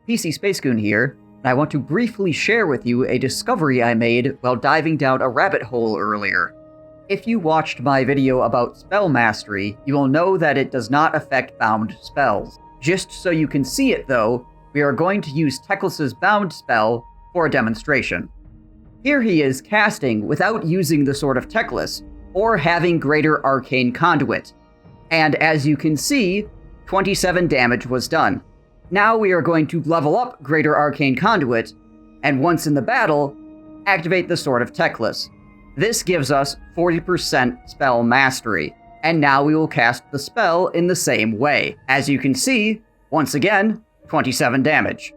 PCspacegoon here, and I want to briefly share with you a discovery I made while diving down a rabbit hole earlier. If you watched my video about spell mastery, you will know that it does not affect bound spells. Just so you can see it though, we are going to use Teclis's bound spell for a demonstration. Here he is casting without using the Sword of Teclis, or having Greater Arcane Conduit. And as you can see, 27 damage was done. Now we are going to level up Greater Arcane Conduit, and once in the battle, activate the Sword of Teclis. This gives us 40% spell mastery, and now we will cast the spell in the same way. As you can see, once again, 27 damage.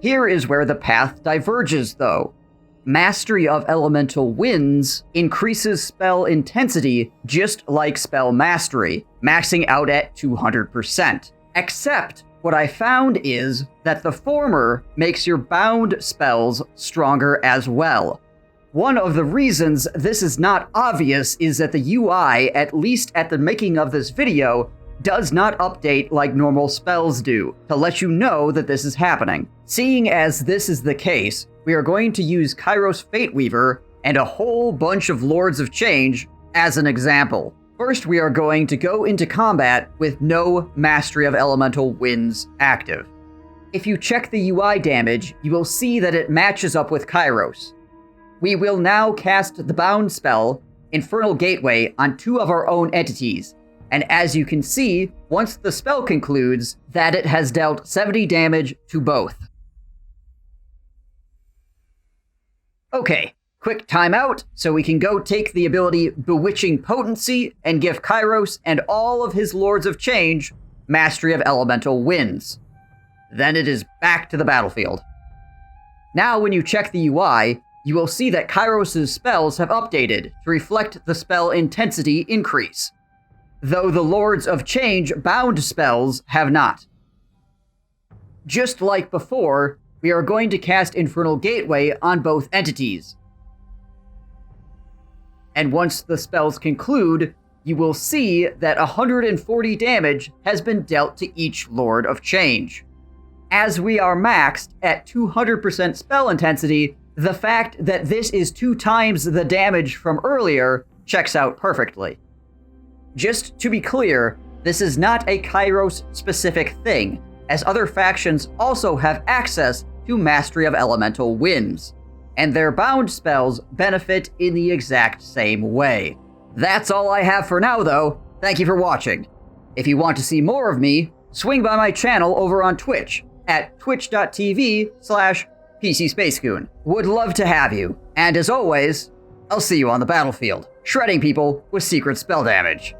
Here is where the path diverges though. Mastery of Elemental Winds increases spell intensity just like spell mastery, maxing out at 200%. Except, what I found is that the former makes your bound spells stronger as well. One of the reasons this is not obvious is that the UI, at least at the making of this video, does not update like normal spells do, to let you know that this is happening. Seeing as this is the case, we are going to use Kairos Fateweaver and a whole bunch of Lords of Change as an example. First, we are going to go into combat with no Mastery of Elemental Winds active. If you check the UI damage, you will see that it matches up with Kairos. We will now cast the bound spell, Infernal Gateway, on two of our own entities, and as you can see, once the spell concludes, that it has dealt 70 damage to both. Okay, quick timeout so we can go take the ability Bewitching Potency and give Kairos and all of his Lords of Change Mastery of Elemental Winds. Then it is back to the battlefield. Now when you check the UI, you will see that Kairos' spells have updated to reflect the spell intensity increase, though the Lords of Change bound spells have not. Just like before, we are going to cast Infernal Gateway on both entities. And once the spells conclude, you will see that 140 damage has been dealt to each Lord of Change. As we are maxed at 200% spell intensity, the fact that this is 2 times the damage from earlier checks out perfectly. Just to be clear, this is not a Kairos-specific thing, as other factions also have access to Mastery of Elemental Winds, and their bound spells benefit in the exact same way. That's all I have for now though. Thank you for watching. If you want to see more of me, swing by my channel over on Twitch at twitch.tv/PCspacegoon. Would love to have you, and as always, I'll see you on the battlefield, shredding people with secret spell damage.